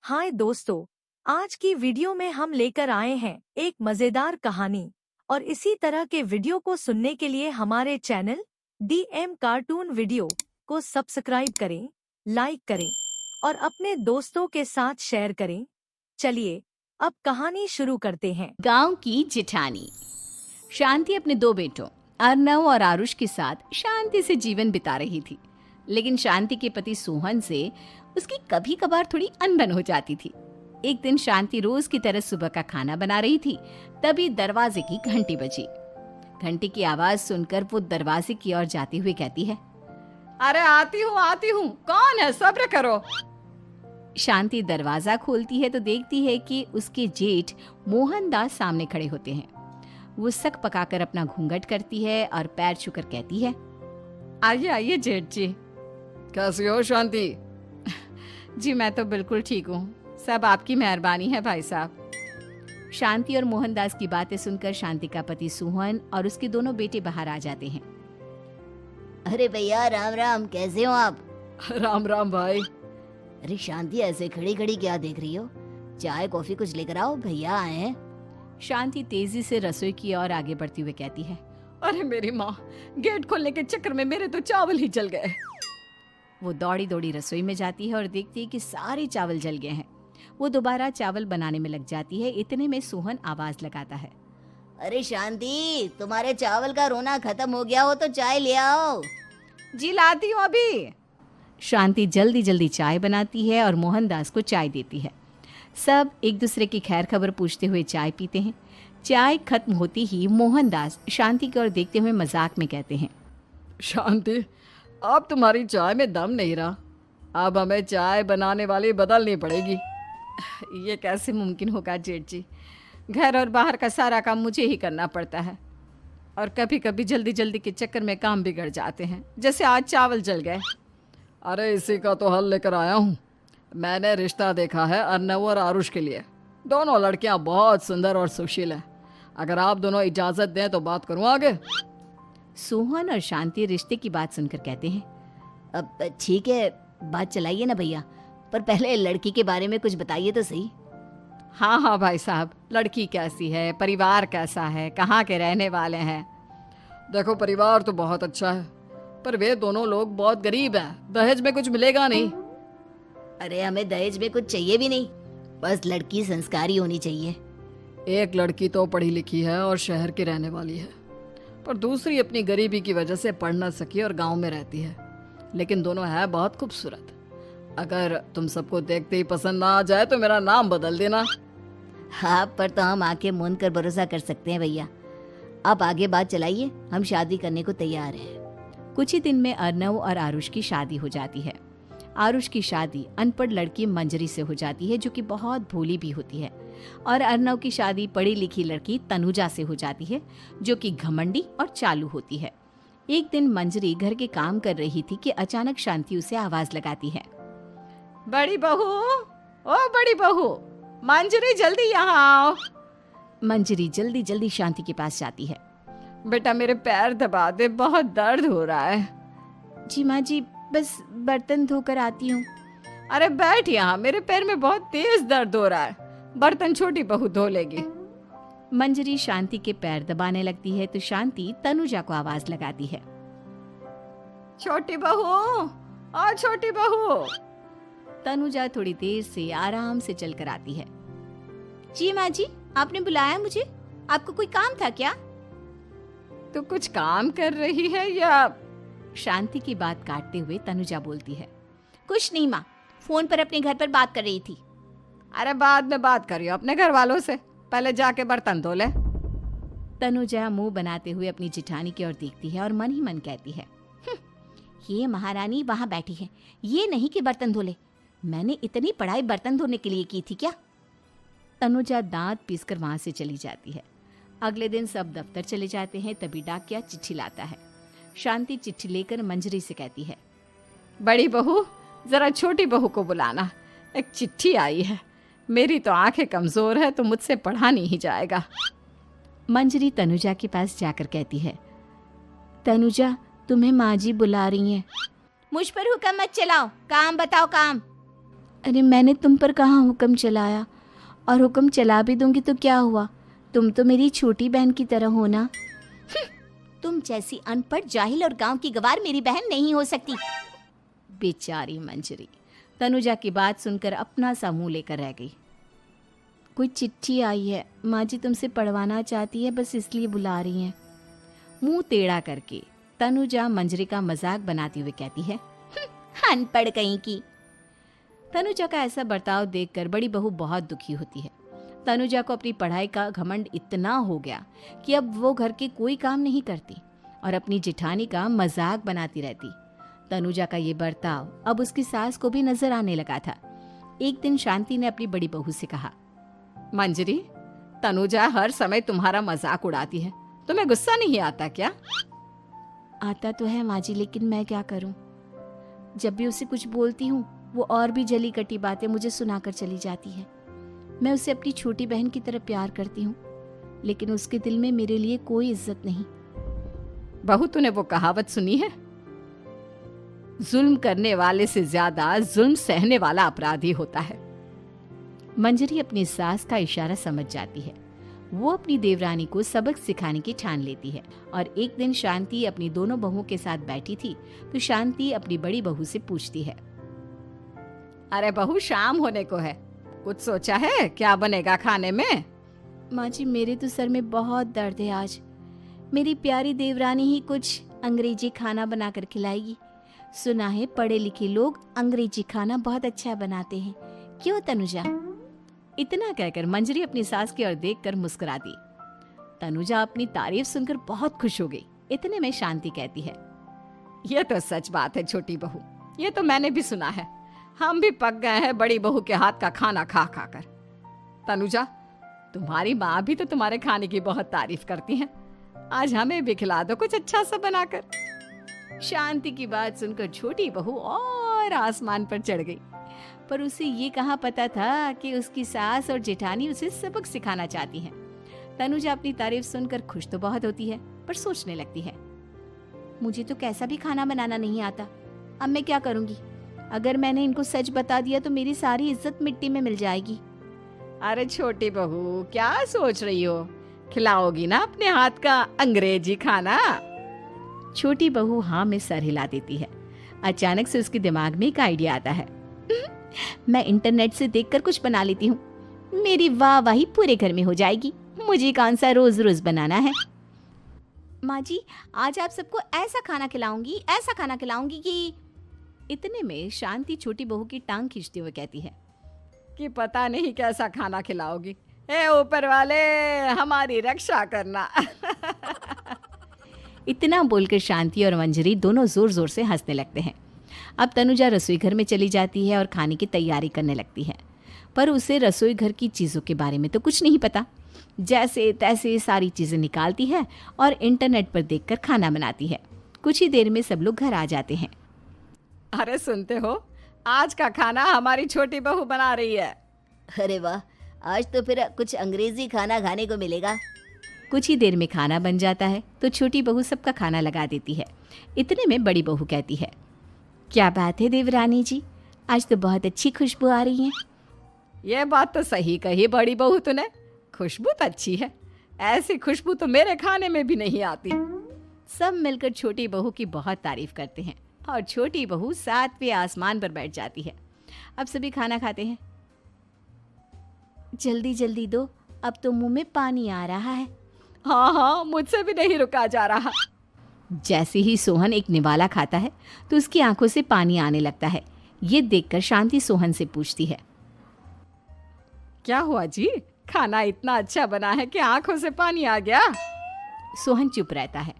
हाय दोस्तों, आज की वीडियो में हम लेकर आए हैं एक मजेदार कहानी। और इसी तरह के वीडियो को सुनने के लिए हमारे चैनल DM कार्टून वीडियो को सब्सक्राइब करें, लाइक करें और अपने दोस्तों के साथ शेयर करें। चलिए अब कहानी शुरू करते हैं। गांव की जिठानी। शांति अपने दो बेटों अर्नव और आरुष के साथ शांति से जीवन बिता रही थी। लेकिन शांति के पति सोहन से उसकी कभी कभार थोड़ी अनबन हो जाती थी। एक दिन शांति रोज की तरह सुबह का खाना बना रही थी, तभी दरवाजे की घंटी बजी। घंटी की आवाज सुनकर वो दरवाजे की ओर जाते हुए कहती है, अरे आती हूँ, कौन है? सब्र करो। शांति दरवाजा खोलती है तो देखती है कि उसके जेठ मोहनदास सामने खड़े होते हैं। वो सक पकाकर अपना घूंघट करती है और पैर छूकर कहती है, आइए आइए जेठ जी। कैसी हो शांति? जी मैं तो बिल्कुल ठीक हूँ, सब आपकी मेहरबानी है भाई साहब। शांति और मोहनदास की बातें सुनकर शांति का पति सोहन और उसके दोनों बेटे बाहर आ जाते हैं। अरे भैया राम राम, कैसे हो आप? राम राम भाई। अरे शांति, ऐसे खड़ी खड़ी क्या देख रही हो? चाय कॉफी कुछ लेकर आओ, भैया आए हैं। शांति तेजी से रसोई की ओर आगे बढ़ती हुई कहती है, अरे मेरी माँ, गेट खोलने के चक्कर में मेरे तो चावल ही जल गए। वो दौड़ी दौड़ी रसोई में जाती है और देखती है कि सारे चावल जल गए हैं। वो दोबारा चावल बनाने में लग जाती है। इतने में सोहन आवाज लगाता है, अरे शांति, तुम्हारे चावल का रोना खत्म हो गया हो तो चाय ले आओ। जी लाती हूँ अभी। शांति जल्दी जल्दी चाय बनाती है और मोहनदास को चाय देती है। सब एक दूसरे की खैर खबर पूछते हुए चाय पीते हैं। चाय खत्म होती ही मोहनदास शांति की ओर देखते हुए मजाक में कहते हैं, शांति, अब तुम्हारी चाय में दम नहीं रहा, अब हमें चाय बनाने वाली बदलनी पड़ेगी। ये कैसे मुमकिन होगा जेठ जी? घर और बाहर का सारा काम मुझे ही करना पड़ता है और कभी कभी जल्दी जल्दी के चक्कर में काम बिगड़ जाते हैं, जैसे आज चावल जल गए। अरे इसी का तो हल लेकर आया हूँ। मैंने रिश्ता देखा है अर्नव और आरुष के लिए। दोनों लड़कियां बहुत सुंदर और सुशील हैं। अगर आप दोनों इजाजत दें तो बात करूँ आगे। सोहन और शांति रिश्ते की बात सुनकर कहते हैं, अब ठीक है, बात चलाइए ना भैया, पर पहले लड़की के बारे में कुछ बताइए तो सही। हाँ भाई साहब, लड़की कैसी है, परिवार कैसा है, कहाँ के रहने वाले हैं? देखो, परिवार तो बहुत अच्छा है, पर वे दोनों लोग बहुत गरीब हैं। दहेज में कुछ मिलेगा नहीं। अरे हमें दहेज में कुछ चाहिए भी नहीं, बस लड़की संस्कारी होनी चाहिए। एक लड़की तो पढ़ी लिखी है और शहर की रहने वाली है, पर दूसरी अपनी गरीबी की वजह से पढ़ न सकी और गांव में रहती है। लेकिन दोनों है बहुत खूबसूरत। अगर तुम सबको देखते ही पसंद ना आ जाए तो मेरा नाम बदल देना। हाँ, पर तो हम आंखें मूंद कर भरोसा कर सकते हैं भैया। आप आगे बात चलाइए, हम शादी करने को तैयार हैं। कुछ ही दिन में अर्नव और आरुष की शादी हो जाती है। आरुष की शादी अनपढ़ लड़की मंजरी से हो जाती है, जो कि बहुत भोली भी होती है। और अर्नव की शादी पढ़ी लिखी लड़की तनुजा से हो जाती है, जो कि घमंडी और चालू होती है। एक दिन मंजरी घर के काम कर रही थी कि अचानक शांति उसे आवाज लगाती है, बड़ी बहू, ओ बड़ी बहू, मंजरी जल्दी यहाँ आओ। मंजरी जल्दी जल्दी शांति के पास जाती है। बेटा मेरे पैर दबा दे, बहुत दर्द हो रहा है। जी माँ जी, बस बर्तन धोकर आती हूँ। अरे बैठ यहाँ, मेरे पैर में बहुत तेज दर्द हो रहा है। बर्तन छोटी बहू धो लेगी। मंजरी शांति के पैर दबाने लगती है तो शांति तनुजा को आवाज लगाती है, छोटी बहू, ओ छोटी बहू। तनुजा थोड़ी देर से आराम से चलकर आती है। जी माँ जी, आपने बुलाया मुझे? आपको कोई काम था क्या? तू कुछ काम कर रही है या? शांति की बात काटते हुए तनुजा बोलती है, कुछ नहीं माँ, फोन पर अपने घर पर बात कर रही थी। अरे बाद में बात करियो अपने घर वालों से, पहले जाके बर्तन धो ले। तनुजा मुंह बनाते हुए अपनी जिठानी की ओर देखती है और मन ही मन कहती है, ये महारानी वहाँ बैठी है, ये नहीं कि बर्तन धो ले। मैंने इतनी पढ़ाई बर्तन धोने के लिए की थी क्या? तनुजा दांत पीसकर वहां से चली जाती है। अगले दिन सब दफ्तर चले जाते हैं, तभी डाकिया चिट्ठी लाता है। शांति चिट्ठी लेकर मंजरी से कहती है, बड़ी बहू, जरा छोटी बहू को बुलाना, एक चिट्ठी आई है। मेरी तो आंखें कमजोर है तो मुझसे पढ़ा नहीं जाएगा। मंजरी तनुजा के पास जाकर कहती है, तनुजा, तुम्हें माँ जी बुला रही हैं। मुझ पर हुक्म मत चलाओ, काम बताओ काम। अरे मैंने तुम पर कहाँ हुक्म चलाया, और हुक्म चला भी दूंगी तो क्या हुआ, तुम तो मेरी छोटी बहन की तरह हो ना। तुम जैसी अनपढ़, जाहिल और गांव की गवार मेरी बहन नहीं हो सकती। बेचारी मंजरी तनुजा की बात सुनकर अपना सा मुंह लेकर रह गई। कोई चिट्ठी आई है, माँ जी तुमसे पढ़वाना चाहती है, बस इसलिए बुला रही हैं। मुंह टेढ़ा करके तनुजा मंजरी का मजाक बनाती हुए कहती है, अनपढ़ कहीं की। तनुजा का ऐसा बर्ताव देखकर बड़ी बहू बहुत दुखी होती है। तनुजा को अपनी पढ़ाई का घमंड इतना हो गया कि अब वो घर के कोई काम नहीं करती और अपनी जेठानी का मजाक बनाती रहती। तनुजा का ये बर्ताव अब उसकी सास को भी नजर आने लगा था। एक दिन शांति ने अपनी बड़ी बहू से कहा, मंजरी, तनुजा हर समय तुम्हारा मजाक उड़ाती है, तुम्हें गुस्सा नहीं आता क्या? आता तो है माँ जी, लेकिन मैं क्या करूं? जब भी उसे कुछ बोलती हूँ वो और भी जली कटी बातें मुझे सुनाकर चली जाती है। मैं उसे अपनी छोटी बहन की तरह प्यार करती हूँ, लेकिन उसके दिल में मेरे लिए कोई इज्जत नहीं। बहू, तूने वो कहावत सुनी है, जुल्म करने वाले से ज्यादा जुल्म सहने वाला अपराधी होता है। मंजरी अपनी सास का इशारा समझ जाती है। वो अपनी देवरानी को सबक सिखाने की ठान लेती है और एक दिन शांति अपनी दोनों बहुओं के साथ बैठी थी तो शांति अपनी बड़ी बहू से पूछती है, अरे बहू, शाम होने को है, कुछ सोचा है क्या बनेगा खाने में? माँ जी, मेरे तो सर में बहुत दर्द है आज। मेरी प्यारी देवरानी ही कुछ अंग्रेजी खाना बनाकर खिलाएगी। सुना है पढ़े लिखे लोग अंग्रेजी खाना बहुत अच्छा बनाते हैं, क्यों तनुजा? इतना कहकर मंजरी अपनी सास की ओर देखकर मुस्कुरा दी। तनुजा अपनी तारीफ सुनकर बहुत खुश हो गई। इतने में शांति कहती है, यह तो सच बात है छोटी बहू, ये तो मैंने भी सुना है। हम भी पक गए हैं बड़ी बहू के हाथ का खाना खा खा कर। तनुजा, तुम्हारी माँ भी तो तुम्हारे खाने की बहुत तारीफ करती हैं। आज हमें भी खिला दो कुछ अच्छा सा बनाकर। शांति की बात सुनकर छोटी बहू और आसमान पर चढ़ गई, पर उसे ये कहाँ पता था कि उसकी सास और जेठानी उसे सबक सिखाना चाहती हैं। तनुजा अपनी तारीफ सुनकर खुश तो बहुत होती है, पर सोचने लगती है, मुझे तो कैसा भी खाना बनाना नहीं आता, अब मैं क्या करूंगी? अगर मैंने इनको सच बता दिया तो मेरी सारी इज्जत मिट्टी में मिल जाएगी। अरे छोटी बहू, क्या सोच रही हो? खिलाओगी ना अपने हाथ का अंग्रेजी खाना? छोटी बहू हाँ में सर हिला देती है। अचानक से उसके दिमाग में एक आइडिया आता है। मैं इंटरनेट से देखकर कुछ बना लेती हूँ, मेरी वाहवाही पूरे घर में हो जाएगी। मुझे कौन सा रोज रोज बनाना है। माँ जी, आज आप सबको ऐसा खाना खिलाऊंगी, ऐसा खाना खिलाऊंगी कि... इतने में शांति छोटी बहू की टांग खींचते हुए कहती है कि पता नहीं कैसा खाना खिलाओगी, ए ऊपर वाले हमारी रक्षा करना। इतना बोलकर शांति और मंजरी दोनों जोर जोर से हंसने लगते हैं। अब तनुजा रसोई घर में चली जाती है और खाने की तैयारी करने लगती है, पर उसे रसोई घर की चीज़ों के बारे में तो कुछ नहीं पता। जैसे तैसे सारी चीज़ें निकालती है और इंटरनेट पर देखकर खाना बनाती है। कुछ ही देर में सब लोग घर आ जाते हैं। अरे सुनते हो, आज का खाना हमारी छोटी बहू बना रही है। अरे वाह, आज तो फिर कुछ अंग्रेजी खाना खाने को मिलेगा। कुछ ही देर में खाना बन जाता है तो छोटी बहू सबका खाना लगा देती है। इतने में बड़ी बहू कहती है, क्या बात है देवरानी जी, आज तो बहुत अच्छी खुशबू आ रही है। ये बात तो सही कही बड़ी बहू तूने, खुशबू तो अच्छी है, ऐसी खुशबू तो मेरे खाने में भी नहीं आती। सब मिलकर छोटी बहू की बहुत तारीफ करते हैं और छोटी बहू 7वें आसमान पर बैठ जाती है। अब सभी खाना खाते हैं। जल्दी जल्दी दो, अब तो मुंह में पानी आ रहा है। हाँ हाँ, मुझसे भी नहीं रुका जा रहा। जैसे ही सोहन एक निवाला खाता है तो उसकी आंखों से पानी आने लगता है। ये देखकर शांति सोहन से पूछती है, क्या हुआ जी, खाना इतना अच्छा बना है कि आंखों से पानी आ गया? सोहन चुप रहता है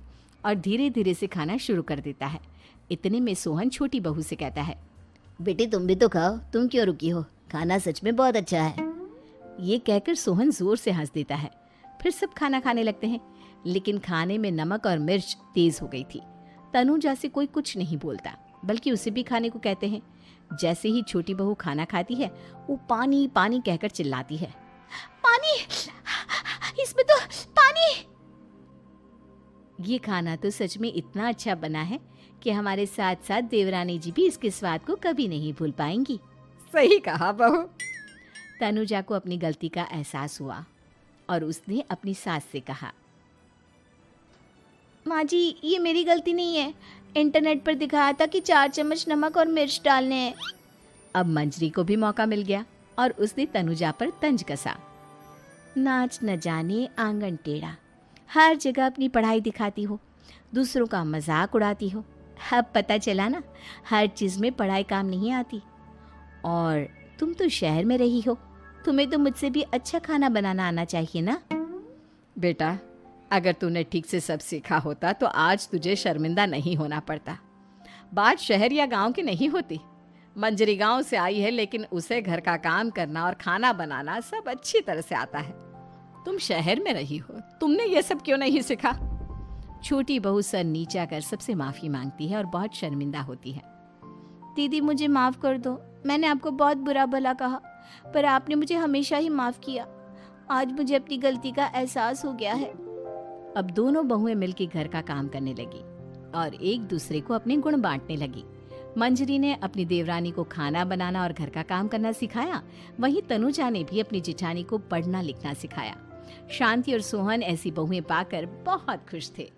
और धीरे धीरे से खाना शुरू कर देता है। इतने में सोहन छोटी बहू से कहता है, बेटी तुम भी तो खाओ, तुम क्यों रुकी हो, खाना सच में बहुत अच्छा है। ये कहकर सोहन जोर से हंस देता है। फिर सब खाना खाने लगते हैं, लेकिन खाने में नमक और मिर्च तेज हो गई थी। तनुजा से कोई कुछ नहीं बोलता, बल्कि उसे भी खाने को कहते हैं। जैसे ही छोटी बहू खाना खाती है वो पानी पानी कहकर चिल्लाती है, पानी, इसमें तो पानी। ये खाना तो सच में इतना अच्छा बना है कि हमारे साथ साथ देवरानी जी भी इसके स्वाद को कभी नहीं भूल पाएंगी। सही कहा बहू। तनुजा को अपनी गलती का एहसास हुआ और उसने अपनी सास से कहा, माँ जी ये मेरी गलती नहीं है, इंटरनेट पर दिखाया था कि 4 चम्मच नमक और मिर्च डालने हैं। अब मंजरी को भी मौका मिल गया और उसने तनुजा पर तंज कसा। नाच न जाने आंगन टेढ़ा, हर जगह अपनी पढ़ाई दिखाती हो, दूसरों का मजाक उड़ाती हो। अब पता चला ना, हर चीज़ में पढ़ाई काम नहीं आती। और तुम तो शहर में रही हो, तुम्हें तो मुझसे भी अच्छा खाना बनाना आना चाहिए ना। बेटा, अगर तूने ठीक से सब सीखा होता तो आज तुझे शर्मिंदा नहीं होना पड़ता। बात शहर या गांव की नहीं होती। मंजरी गांव से आई है, लेकिन उसे घर का काम करना और खाना बनाना सब अच्छी तरह से आता है। तुम शहर में रही हो, तुमने ये सब क्यों नहीं सीखा? छोटी बहू सर नीचा कर सबसे माफ़ी मांगती है और बहुत शर्मिंदा होती है। दीदी मुझे माफ़ कर दो, मैंने आपको बहुत बुरा भला कहा, पर आपने मुझे हमेशा ही माफ़ किया। आज मुझे अपनी गलती का एहसास हो गया है। अब दोनों बहुएं मिलकर घर का काम करने लगी और एक दूसरे को अपने गुण बांटने लगी। मंजरी ने अपनी देवरानी को खाना बनाना और घर का काम करना सिखाया, वहीं तनुजा ने भी अपनी जिठानी को पढ़ना लिखना सिखाया। शांति और सोहन ऐसी बहुएं पाकर बहुत खुश थे।